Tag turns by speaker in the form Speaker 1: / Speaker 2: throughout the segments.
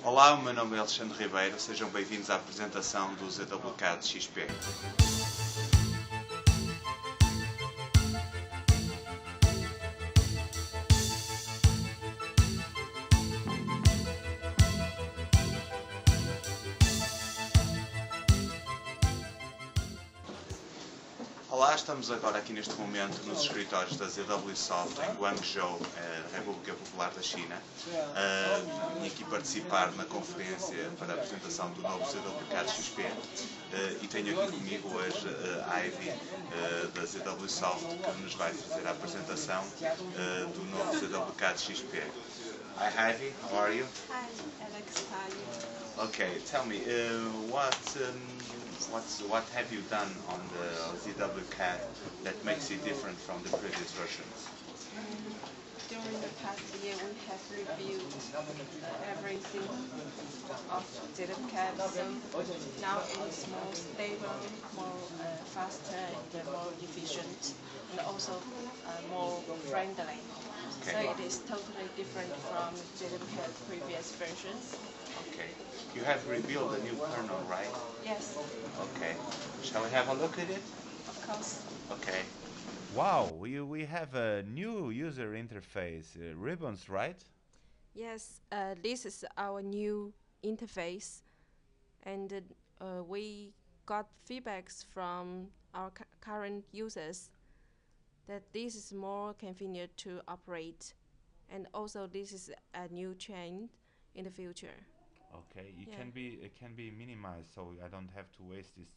Speaker 1: Olá, o meu nome é Alexandre Ribeiro, sejam bem-vindos à apresentação do ZWCAD XP. Olá, estamos agora aqui neste momento nos escritórios da ZWSoft em Guangzhou, República Popular da China. Vim aqui participar na conferência para a apresentação do novo ZWCAD XP e tenho aqui comigo hoje a Ivy da ZWSoft que nos vai fazer a apresentação do novo ZWCAD XP. Hi Ivy, how are you?
Speaker 2: Hi, Alex. How are you?
Speaker 1: Okay, tell me what have you done on the ZWCAD that makes it different from the previous versions?
Speaker 2: During the past year, we have reviewed everything of ZWCAD, so now it is more stable, more faster, and more efficient, and also more friendly.
Speaker 1: Okay.
Speaker 2: So it is totally different from ZWCAD previous versions.
Speaker 1: Okay. You have revealed a new kernel, right?
Speaker 2: Yes,
Speaker 1: Okay. Shall we have a look at it?
Speaker 2: of course.
Speaker 1: Okay.
Speaker 3: Wow, we have a new user interface, ribbons, right?
Speaker 2: Yes, this is our new interface, and we got feedbacks from our current users that this is more convenient to operate, and also this is a new trend in the future.
Speaker 3: Okay,
Speaker 2: Yeah.
Speaker 3: it can be minimized, so I don't have to waste this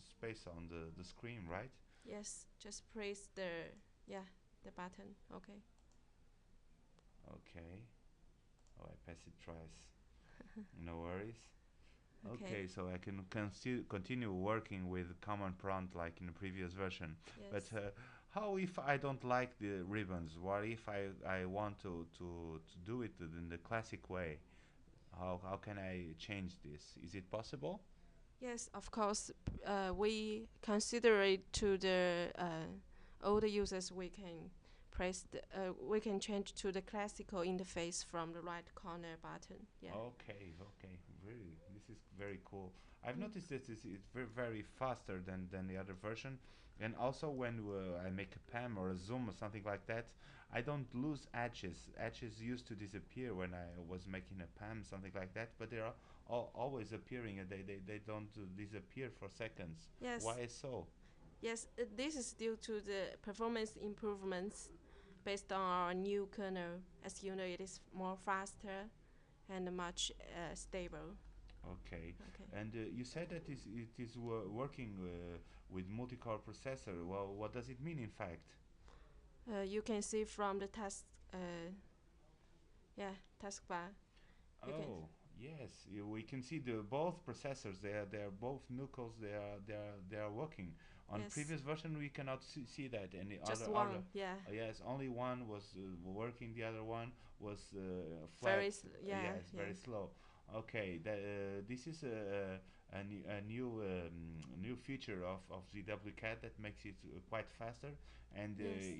Speaker 3: space on the screen, right?
Speaker 2: Yes, just press the button. Okay.
Speaker 3: Okay. Oh, I pass it twice. No worries. Okay, so I can continue working with command prompt like in the previous version.
Speaker 2: Yes.
Speaker 3: But how if I don't like the ribbons? What if I want to do it in the classic way? How can I change this? Is it possible?
Speaker 2: Yes, of course. We consider it to the older users. We can change to the classical interface from the right corner button. Yeah.
Speaker 3: Okay, really, this is very cool. I've noticed that it's very faster than the other version, and also when I make a PAM or a zoom or something like that, I don't lose edges. Edges used to disappear when I was making a PAM, something like that, but they are always appearing, and they don't disappear for seconds.
Speaker 2: Yes.
Speaker 3: Why so?
Speaker 2: Yes, this is due to the performance improvements based on our new kernel. As you know, it is more faster and much stable.
Speaker 3: Okay.
Speaker 2: Okay.
Speaker 3: And you said that it is working with multi-core processor. Well, what does it mean in fact?
Speaker 2: You can see from the taskbar. You can
Speaker 3: Oh, yes. We can see the both processors. They are both nucleus. They are working. On
Speaker 2: Yes.
Speaker 3: previous version, we cannot see that. And the
Speaker 2: Just
Speaker 3: other
Speaker 2: one,
Speaker 3: other
Speaker 2: yeah.
Speaker 3: yes, only one was working. The other one was flat.
Speaker 2: Very
Speaker 3: Yes, very slow. Okay, this is a new feature of ZWCAD that makes it quite faster, and
Speaker 2: Yes.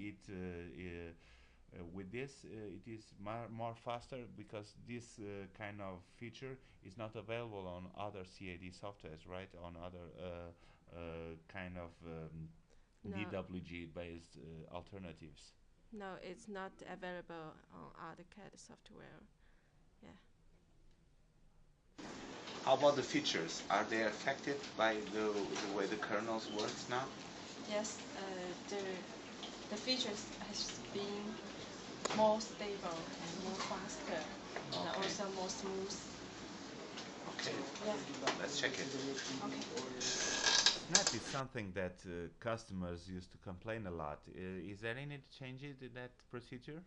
Speaker 3: with this it is more faster because this kind of feature is not available on other CAD softwares, right? On other kind of
Speaker 2: No.
Speaker 3: DWG based alternatives.
Speaker 2: No, it's not available on other CAD software. Yeah.
Speaker 1: How about the features? Are they affected by the way the kernels works now?
Speaker 2: Yes, the features has been more stable and more faster, and
Speaker 1: Okay.
Speaker 2: also more smooth.
Speaker 1: Okay.
Speaker 2: Yeah.
Speaker 1: Let's check it.
Speaker 2: Okay.
Speaker 3: Snap is something that customers used to complain a lot. Is there any changes in that procedure?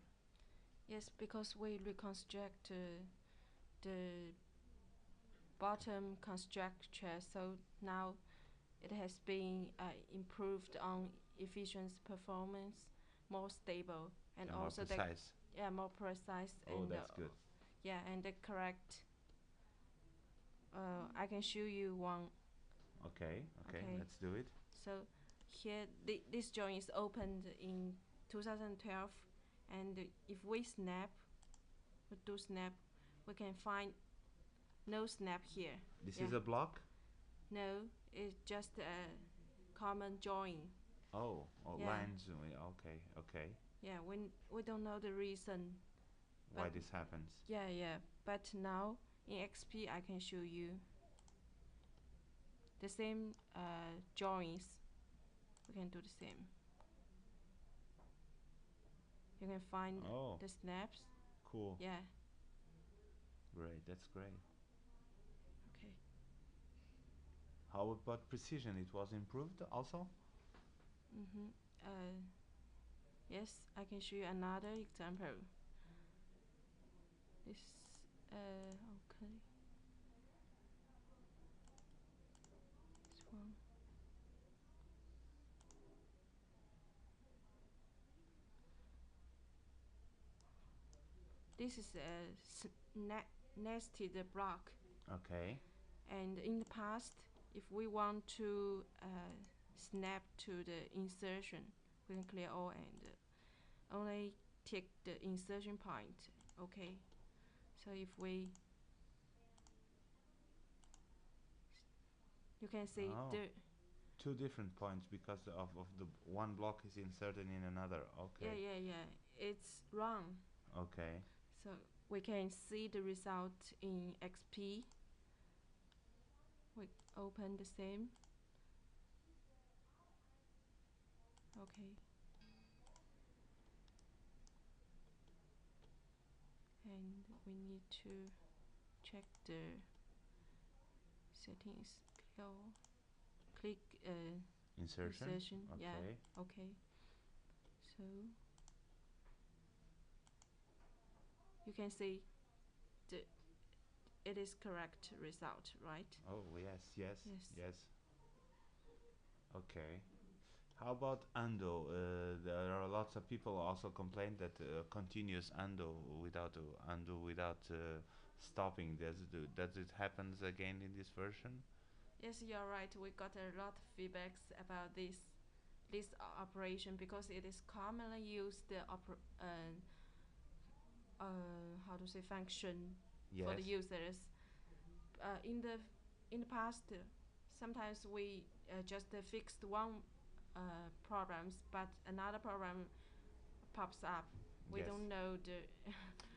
Speaker 2: Yes, because we reconstruct the bottom constructure, so now it has been improved on efficiency, performance, more stable, and
Speaker 3: More
Speaker 2: also
Speaker 3: precise.
Speaker 2: more precise.
Speaker 3: Oh,
Speaker 2: and
Speaker 3: that's good.
Speaker 2: Yeah, and the correct. I can show you one.
Speaker 3: Okay,
Speaker 2: Okay.
Speaker 3: let's do it.
Speaker 2: So here, this joint is opened in 2012, and if we do snap, we can find no snap here.
Speaker 3: This is a block?
Speaker 2: No, it's just a common drawing.
Speaker 3: Oh,
Speaker 2: Yeah.
Speaker 3: lines. Okay.
Speaker 2: Yeah, we don't know the reason
Speaker 3: Why this happens?
Speaker 2: Yeah. But now in XP I can show you the same drawings. We can do the same. You can find the snaps.
Speaker 3: Cool.
Speaker 2: Yeah.
Speaker 3: Great. That's great.
Speaker 2: Okay.
Speaker 3: How about precision? It was improved also?
Speaker 2: Yes, I can show you another example. This okay. This one. This is a nested block.
Speaker 3: Okay.
Speaker 2: And in the past, if we want to snap to the insertion, we can clear all and only take the insertion point. Okay. So if you can see the
Speaker 3: two different points because of the one block is inserted in another. Okay.
Speaker 2: Yeah. It's wrong.
Speaker 3: Okay.
Speaker 2: So we can see the result in XP. We open the same. Okay. And we need to check the settings. Click
Speaker 3: insertion. Okay.
Speaker 2: Yeah. Okay. So you can see it is correct result, right?
Speaker 3: Oh yes. Okay. How about undo? There are lots of people also complain that continuous undo without stopping. Does it happens again in this version?
Speaker 2: Yes, you're right. We got a lot of feedbacks about this operation because it is commonly used how to say function for the users. In the past, sometimes we just fixed one problems, but another problem pops up. We don't know the.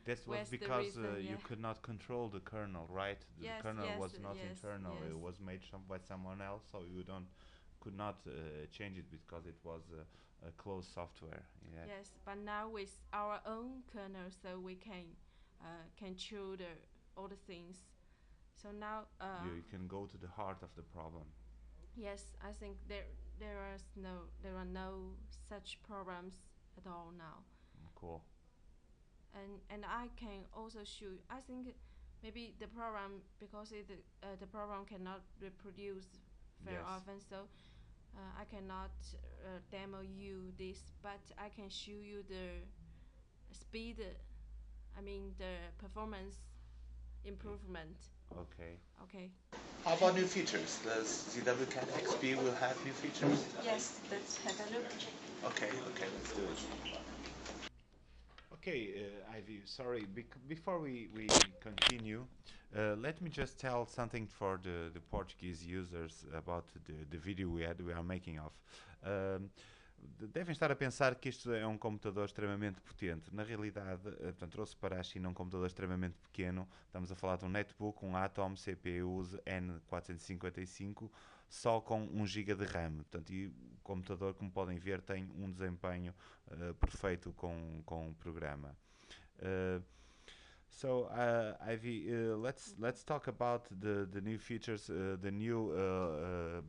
Speaker 3: That was because you could not control the kernel, right? The kernel was not internal; it was made by someone else, so you could not change it because it was a closed software.
Speaker 2: Yes, but now with our own kernel, so we can control all the things. So now
Speaker 3: you can go to the heart of the problem.
Speaker 2: Yes, I think there are no such problems at all now.
Speaker 3: Cool.
Speaker 2: And I can also show. I think maybe the program because the program cannot reproduce very often, so I cannot demo you this, but I can show you the speed. I mean the performance improvement.
Speaker 3: Okay.
Speaker 2: Okay.
Speaker 1: How about new features? Does ZWCAD XP will have new features?
Speaker 2: Yes, let's have a look.
Speaker 1: Okay, let's do it.
Speaker 3: Okay, Ivy, sorry, before we continue, let me just tell something for the Portuguese users about the video we are making of. Devem estar a pensar que isto é um computador extremamente potente. Na realidade, portanto, trouxe para a China um computador extremamente pequeno. Estamos a falar de um netbook, um Atom CPU N455, só com 1 GB de RAM. Portanto, e o computador, como podem ver, tem um desempenho perfeito com o programa. So, Ivy, let's talk about the new features, the new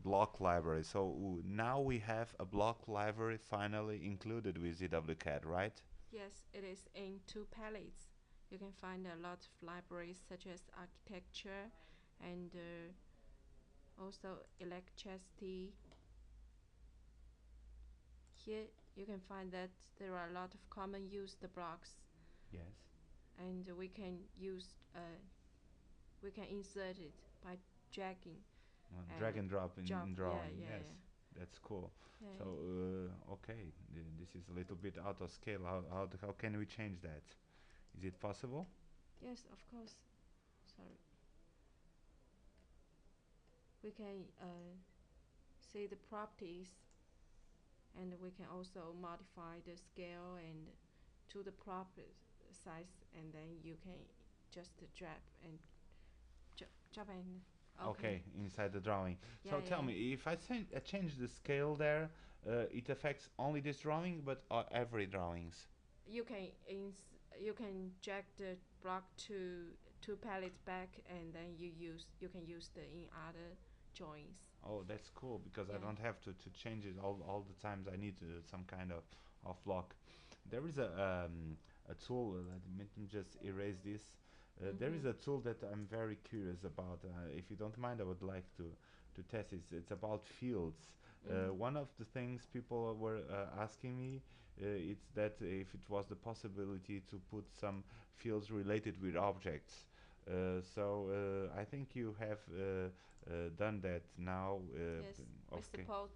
Speaker 3: block library. So now we have a block library finally included with ZWCAD, right?
Speaker 2: Yes, it is in 2 palettes. You can find a lot of libraries such as architecture and also electricity. Here you can find that there are a lot of common used blocks.
Speaker 3: Yes.
Speaker 2: And we can insert it by dragging.
Speaker 3: Drag and drop in drawing.
Speaker 2: Yeah.
Speaker 3: That's cool.
Speaker 2: Yeah.
Speaker 3: So okay, this is a little bit out of scale. How can we change that? Is it possible?
Speaker 2: Yes, of course. Sorry. we can see the properties, and we can also modify the scale and to the proper size, and then you can just drag and drop and
Speaker 3: Okay, inside the drawing. So
Speaker 2: Yeah,
Speaker 3: tell
Speaker 2: yeah.
Speaker 3: me, if I change the scale there, it affects only this drawing, but every drawings.
Speaker 2: you can you can drag the block to palette back, and then you can use the in other drawings.
Speaker 3: Oh, that's cool because I
Speaker 2: Yeah.
Speaker 3: don't have to change it all the times I need some kind of block. There is a tool. Let me just erase this. There is a tool that I'm very curious about. If you don't mind, I would like to test it. It's about fields. One of the things people were asking me, it's that if it was the possibility to put some fields related with objects. So I think you have done that now.
Speaker 2: Yes, we
Speaker 3: Okay.
Speaker 2: support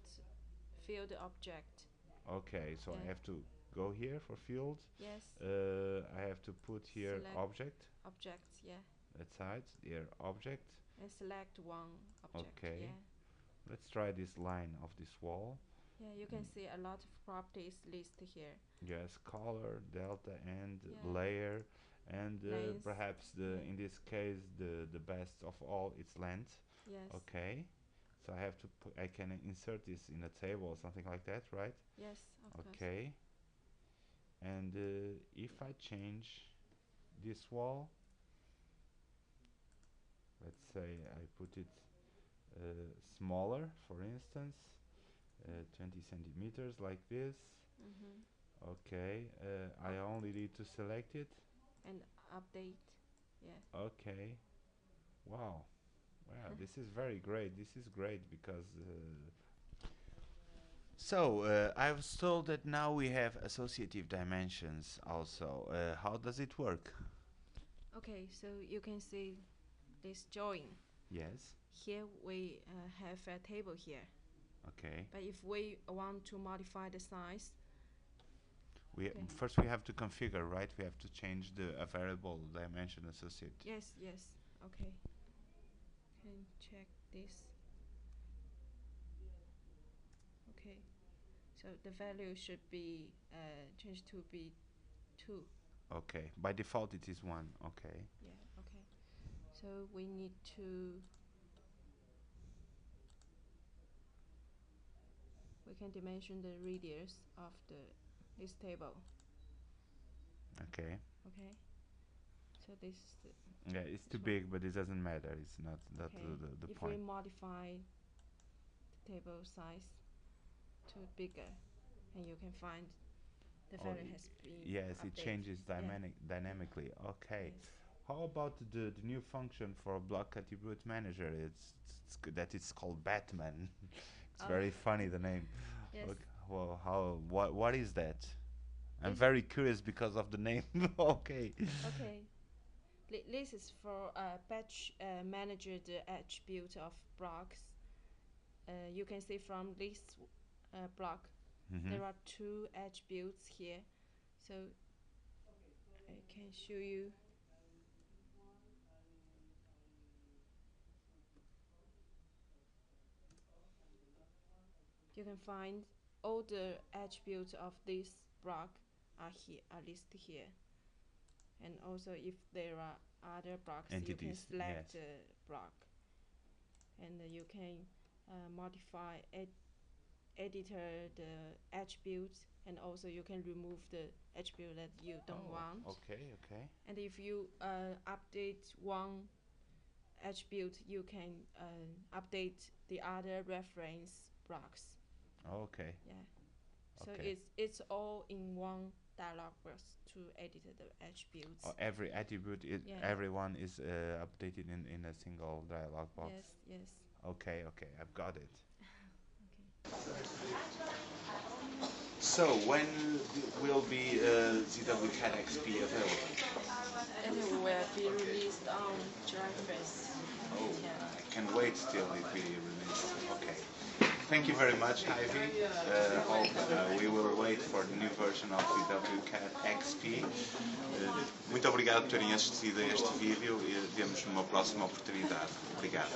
Speaker 2: field object.
Speaker 3: Okay, so I
Speaker 2: Yeah.
Speaker 3: have to go here for fields.
Speaker 2: Yes.
Speaker 3: I have to put here
Speaker 2: Select
Speaker 3: object.
Speaker 2: Objects, yeah.
Speaker 3: That side, here object.
Speaker 2: And select one object.
Speaker 3: Okay.
Speaker 2: Yeah.
Speaker 3: Let's try this line of this wall.
Speaker 2: Yeah, you can see a lot of properties listed here.
Speaker 3: Yes, color, delta, and
Speaker 2: Yeah.
Speaker 3: layer, and
Speaker 2: Length,
Speaker 3: perhaps
Speaker 2: yeah.
Speaker 3: in this case the best of all it's length.
Speaker 2: Yes.
Speaker 3: Okay, so I have to I can insert this in a table or something like that, right?
Speaker 2: Yes, of course.
Speaker 3: Okay, and if I change this wall, let's say I put it smaller, for instance, 20 centimeters like this. Okay, I only need to select it.
Speaker 2: And update. Yeah.
Speaker 3: Okay, wow, wow, this is very great. This is great because so I was told that now we have associative dimensions also. How does it work?
Speaker 2: Okay, so you can see this drawing.
Speaker 3: Yes.
Speaker 2: Here we have a table here.
Speaker 3: Okay.
Speaker 2: But if we want to modify the size,
Speaker 3: First we have to configure, right? We have to change the variable dimension associated.
Speaker 2: yes, yes. Okay. Can check this. Okay. So the value should be changed to be 2.
Speaker 3: Okay. By default it is 1. Okay.
Speaker 2: Yeah. Okay. So we need to. We can dimension the radius of this table.
Speaker 3: Okay.
Speaker 2: Okay. So this is the
Speaker 3: Yeah, it's too
Speaker 2: one.
Speaker 3: big, but it doesn't matter. It's not that
Speaker 2: Okay.
Speaker 3: the
Speaker 2: If
Speaker 3: point.
Speaker 2: we modify the table size to bigger, and you can find the value has been
Speaker 3: Yes, it
Speaker 2: updated.
Speaker 3: changes
Speaker 2: Yeah.
Speaker 3: dynamically. Okay.
Speaker 2: Yes.
Speaker 3: How about the new function for block attribute manager? It's called Batman. It's very funny, the name.
Speaker 2: Yes.
Speaker 3: Okay, well, what is that? I'm
Speaker 2: This-
Speaker 3: very curious because of the name. Okay.
Speaker 2: Okay. This is for batch manager the attribute of blocks. You can see from this block there are 2 attributes here. So I can show you. You can find all the attributes of this block are listed here. And also if there are other blocks, you can
Speaker 3: Entities,
Speaker 2: select
Speaker 3: yes.
Speaker 2: the block. And you can modify editor the attributes, and also you can remove the attribute that you don't want.
Speaker 3: Okay, okay.
Speaker 2: And if you update one attribute, you can update the other reference blocks.
Speaker 3: Okay.
Speaker 2: Yeah. So
Speaker 3: Okay.
Speaker 2: it's all in one dialog box to edit the attributes.
Speaker 3: Every attribute,
Speaker 2: Yeah.
Speaker 3: everyone is updated in a single dialog box.
Speaker 2: Yes, yes.
Speaker 3: Okay, okay, I've got it.
Speaker 2: Okay.
Speaker 1: So, when will be ZWCAD XP available?
Speaker 2: It will be released on July 1st.
Speaker 1: Oh,
Speaker 2: Yeah.
Speaker 1: I can't wait till it be released. Okay. Thank you very much, Ivy. We will wait for the new version of ZWCAD XP. Muito obrigado por terem assistido a este vídeo e vemos numa próxima oportunidade. Obrigado.